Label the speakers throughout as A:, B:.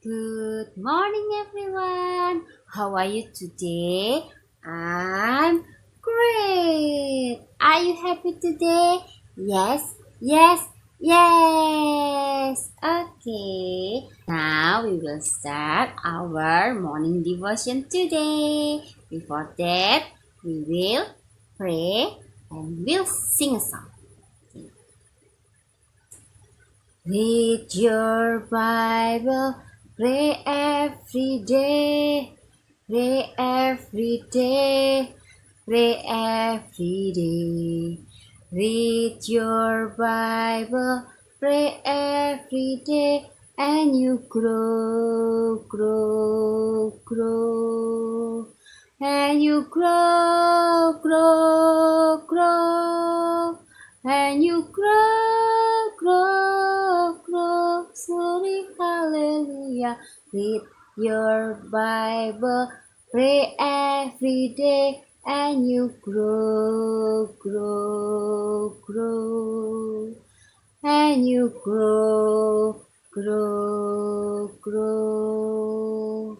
A: Good morning, everyone. How are you today? I'm great. Are you happy today? Yes, yes, yes. Okay. Now we will start our morning devotion today. Before that, we will pray and we'll sing a song. Read your Bible, pray every day, pray every day, pray every day. Read your Bible, pray every day, and you grow, grow, grow. And you grow, grow, grow. And you grow, grow, grow. Sorry, hallelujah. Read your Bible, pray every day, and you grow, grow, grow. And you grow, grow, grow.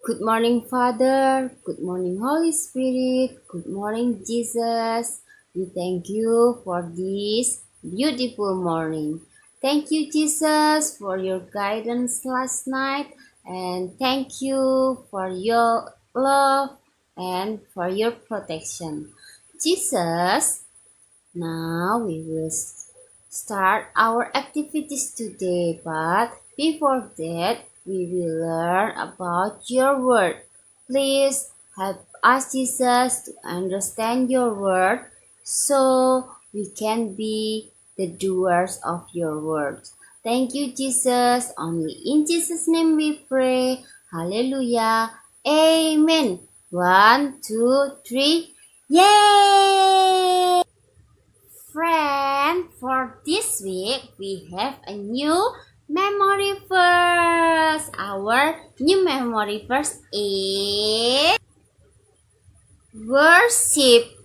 A: Good morning, Father. Good morning, Holy Spirit. Good morning, Jesus. We thank you for this beautiful morning. Thank you, Jesus, for your guidance last night. And thank you for your love and for your protection. Jesus, now we will start our activities today. But before that, we will learn about your word. Please help us, Jesus, to understand your word so we can be the doers of your word. Thank you, Jesus. Only in Jesus' name we pray. Hallelujah. Amen. 1, 2, 3. Yay! Friend, for this week we have a new memory verse. Our new memory verse is worship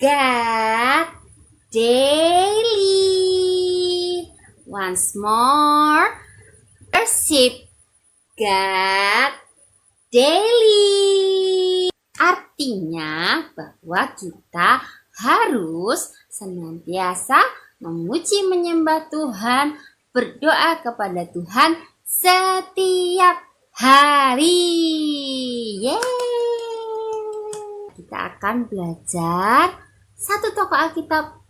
A: God daily. Once more, worship God daily. Artinya bahwa kita harus senantiasa memuji menyembah Tuhan, berdoa kepada Tuhan setiap hari. Yeay! Kita akan belajar satu tokoh Alkitab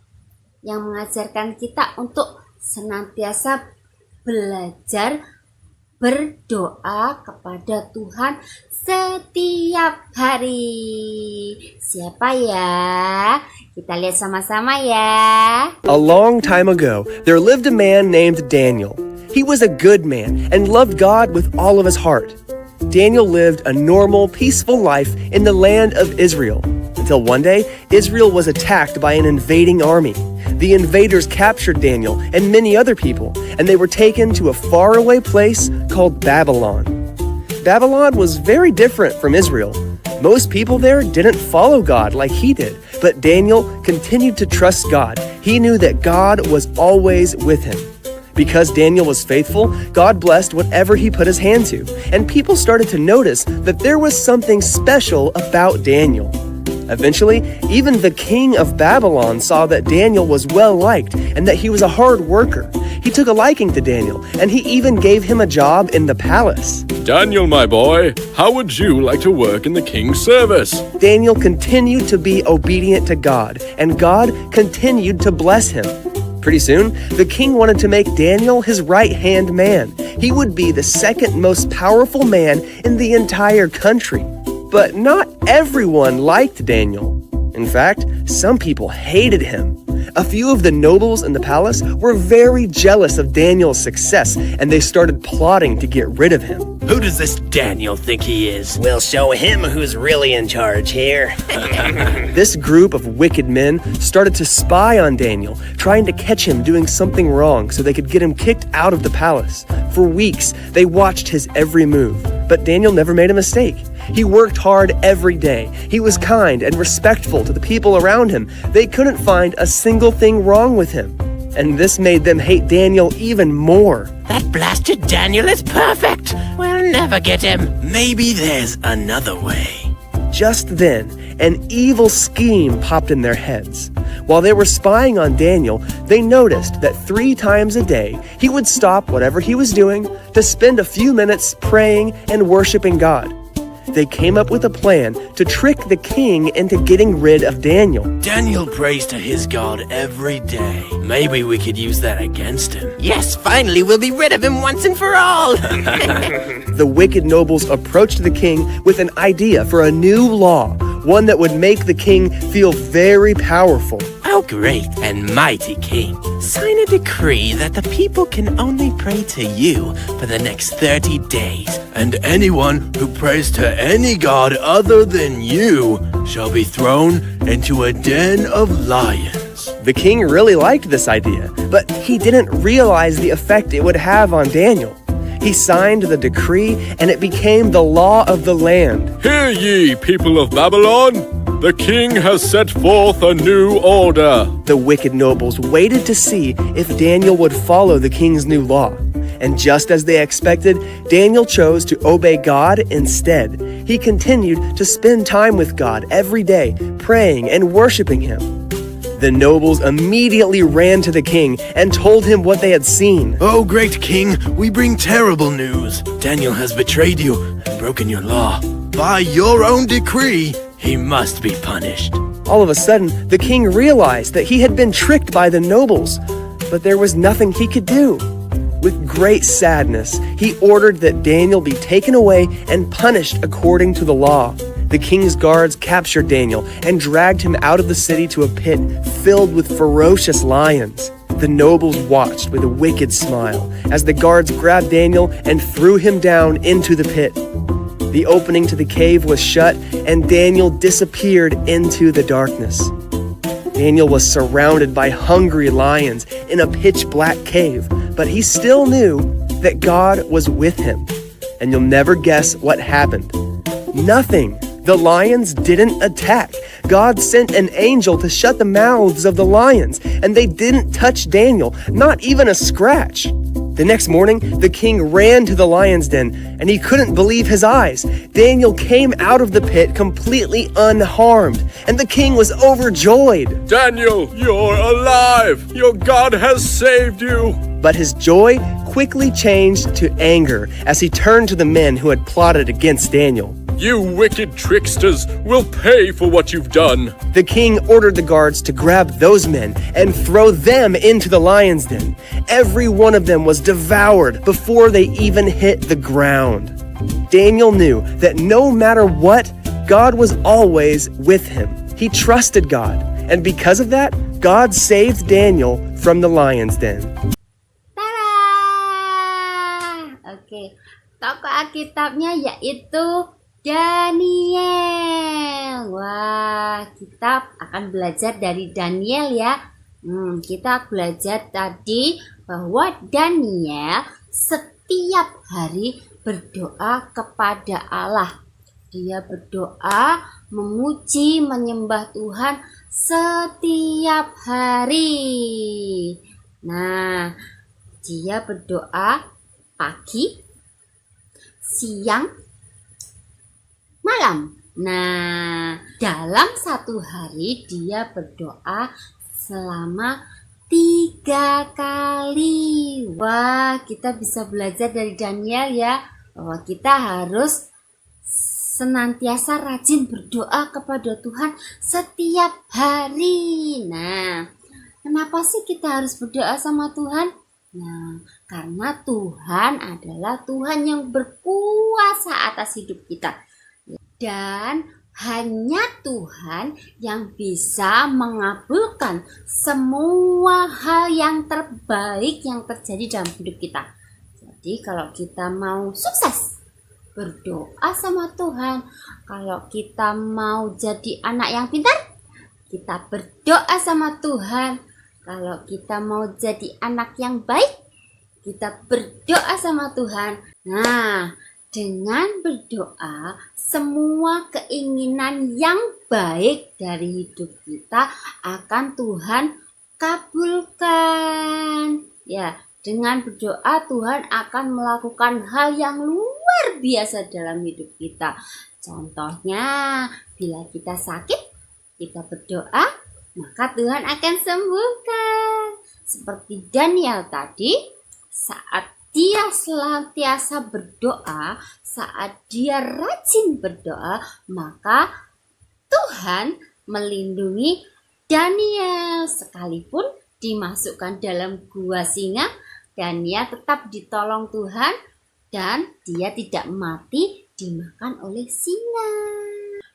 A: yang mengajarkan kita untuk senantiasa belajar berdoa kepada Tuhan setiap hari. Siapa ya? Kita lihat sama-sama ya.
B: A long time ago, there lived a man named Daniel. He was a good man and loved God with all of his heart. Daniel lived a normal, peaceful life in the land of Israel, until one day, Israel was attacked by an invading army. The invaders captured Daniel and many other people, and they were taken to a faraway place called Babylon. Babylon was very different from Israel. Most people there didn't follow God like he did, but Daniel continued to trust God. He knew that God was always with him. Because Daniel was faithful, God blessed whatever he put his hand to, and people started to notice that there was something special about Daniel. Eventually, even the king of Babylon saw that Daniel was well-liked and that he was a hard worker. He took a liking to Daniel, and he even gave him a job in the palace.
C: Daniel, my boy, how would you like to work in the king's service?
B: Daniel continued to be obedient to God, and God continued to bless him. Pretty soon, the king wanted to make Daniel his right-hand man. He would be the second most powerful man in the entire country. But not everyone liked Daniel. In fact, some people hated him. A few of the nobles in the palace were very jealous of Daniel's success, and they started plotting to get rid of him.
D: Who does this Daniel think he is?
E: We'll show him who's really in charge here.
B: This group of wicked men started to spy on Daniel, trying to catch him doing something wrong so they could get him kicked out of the palace. For weeks, they watched his every move, but Daniel never made a mistake. He worked hard every day. He was kind and respectful to the people around him. They couldn't find a single thing wrong with him. And this made them hate Daniel even more.
D: That blasted Daniel is perfect. We'll never get him. Maybe there's another way.
B: Just then, an evil scheme popped in their heads. While they were spying on Daniel, they noticed that 3 times a day he would stop whatever he was doing to spend a few minutes praying and worshiping God. They came up with a plan to trick the king into getting rid of Daniel.
D: Daniel prays to his God every day. Maybe we could use that against him. Yes, finally we'll be rid of him once and for all.
B: The wicked nobles approached the king with an idea for a new law, one that would make the king feel very powerful.
D: Oh, great and mighty king. Sign a decree that the people can only pray to you for the next 30 days. And anyone who prays to any god other than you shall be thrown into a den of lions.
B: The king really liked this idea, but he didn't realize the effect it would have on Daniel. He signed the decree, and it became the law of the land.
C: Hear ye, people of Babylon! The king has set forth a new order.
B: The wicked nobles waited to see if Daniel would follow the king's new law. And just as they expected, Daniel chose to obey God instead. He continued to spend time with God every day, praying and worshiping him. The nobles immediately ran to the king and told him what they had seen.
D: Oh, great king, we bring terrible news. Daniel has betrayed you and broken your law. By your own decree, he must be punished.
B: All of a sudden, the king realized that he had been tricked by the nobles, but there was nothing he could do. With great sadness, he ordered that Daniel be taken away and punished according to the law. The king's guards captured Daniel and dragged him out of the city to a pit filled with ferocious lions. The nobles watched with a wicked smile as the guards grabbed Daniel and threw him down into the pit. The opening to the cave was shut, and Daniel disappeared into the darkness. Daniel was surrounded by hungry lions in a pitch-black cave, but he still knew that God was with him. And you'll never guess what happened. Nothing. The lions didn't attack. God sent an angel to shut the mouths of the lions, and they didn't touch Daniel, not even a scratch. The next morning, the king ran to the lion's den, and he couldn't believe his eyes. Daniel came out of the pit completely unharmed, and the king was overjoyed.
C: Daniel, you're alive! Your God has saved you!
B: But his joy quickly changed to anger as he turned to the men who had plotted against Daniel.
C: You wicked tricksters will pay for what you've done.
B: The king ordered the guards to grab those men and throw them into the lion's den. Every one of them was devoured before they even hit the ground. Daniel knew that no matter what, God was always with him. He trusted God, and because of that, God saved Daniel from the lion's den.
A: Tada! Oke, tokoh Alkitabnya yaitu Daniel. Wah, kita akan belajar dari Daniel ya. Kita belajar tadi bahwa Daniel setiap hari berdoa kepada Allah. Dia berdoa, memuji, menyembah Tuhan setiap hari. Nah, dia berdoa pagi, siang, malam. Nah, dalam satu hari dia berdoa selama 3 kali. Wah, kita bisa belajar dari Daniel ya, bahwa kita harus senantiasa rajin berdoa kepada Tuhan setiap hari. Nah, kenapa sih kita harus berdoa sama Tuhan? Nah, karena Tuhan adalah Tuhan yang berkuasa atas hidup kita. Dan hanya Tuhan yang bisa mengabulkan semua hal yang terbaik yang terjadi dalam hidup kita. Jadi kalau kita mau sukses, berdoa sama Tuhan. Kalau kita mau jadi anak yang pintar, kita berdoa sama Tuhan. Kalau kita mau jadi anak yang baik, kita berdoa sama Tuhan. Nah, dengan berdoa, semua keinginan yang baik dari hidup kita akan Tuhan kabulkan. Ya, Dengan berdoa Tuhan akan melakukan hal yang luar biasa dalam hidup kita. Contohnya, bila kita sakit, kita berdoa, maka Tuhan akan sembuhkan. Seperti Daniel tadi, saat dia senantiasa berdoa, saat dia rajin berdoa, maka Tuhan melindungi Daniel. Sekalipun dimasukkan dalam gua singa, Daniel tetap ditolong Tuhan dan dia tidak mati dimakan oleh singa.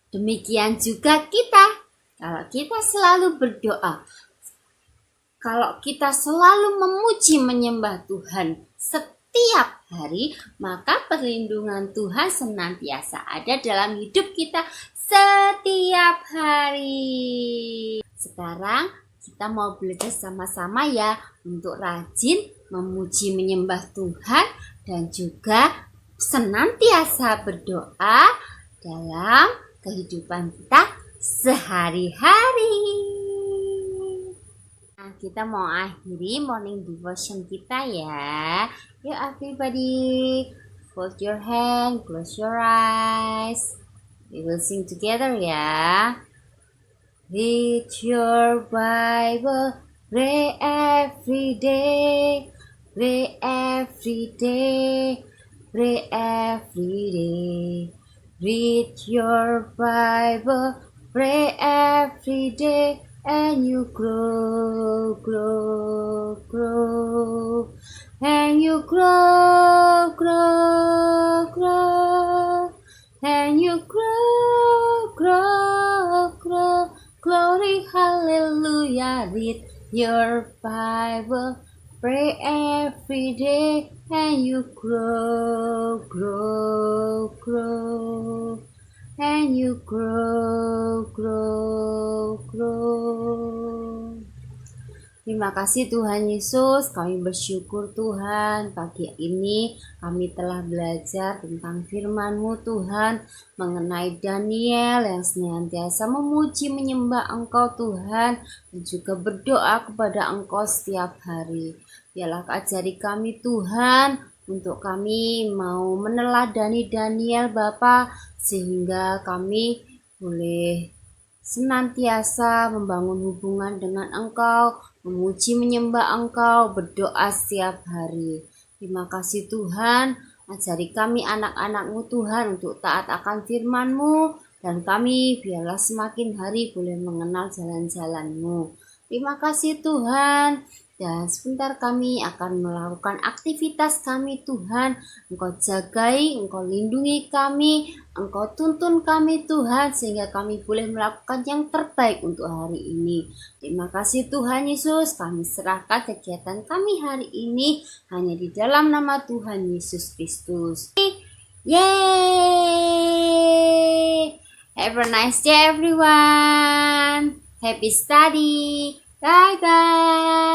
A: Demikian juga kita. Kalau kita selalu berdoa, kalau kita selalu memuji menyembah Tuhan setiap hari, maka perlindungan Tuhan senantiasa ada dalam hidup kita setiap hari. Sekarang kita mau belajar sama-sama ya untuk rajin memuji menyembah Tuhan dan juga senantiasa berdoa dalam kehidupan kita sehari-hari. Nah, kita mau akhiri morning devotion kita ya. Yuk everybody, fold your hand, close your eyes. We will sing together ya. Read your Bible, pray every day, pray every day, pray every day. Read your Bible, pray every day, and you grow, grow, grow, and you grow, grow, grow, and you grow, grow, grow. Glory, hallelujah. Read your Bible, pray every day, and you grow, grow, grow, and you grow, grow, grow. Terima kasih Tuhan Yesus, kami bersyukur Tuhan, pagi ini kami telah belajar tentang firman-Mu Tuhan, mengenai Daniel yang senantiasa memuji menyembah Engkau Tuhan, dan juga berdoa kepada Engkau setiap hari. Biarlah ajari kami Tuhan, untuk kami mau meneladani Daniel Bapa, sehingga kami boleh senantiasa membangun hubungan dengan Engkau, memuji menyembah Engkau, berdoa setiap hari. Terima kasih Tuhan, ajari kami anak-anak-Mu Tuhan untuk taat akan firman-Mu, dan kami biarlah semakin hari boleh mengenal jalan-jalan-Mu. Terima kasih Tuhan. Dan sebentar kami akan melakukan aktivitas kami Tuhan. Engkau jagai, Engkau lindungi kami, Engkau tuntun kami Tuhan, sehingga kami boleh melakukan yang terbaik untuk hari ini. Terima kasih Tuhan Yesus, kami serahkan kegiatan kami hari ini hanya di dalam nama Tuhan Yesus Kristus. Yeay! Have a nice day everyone. Happy study. Bye bye.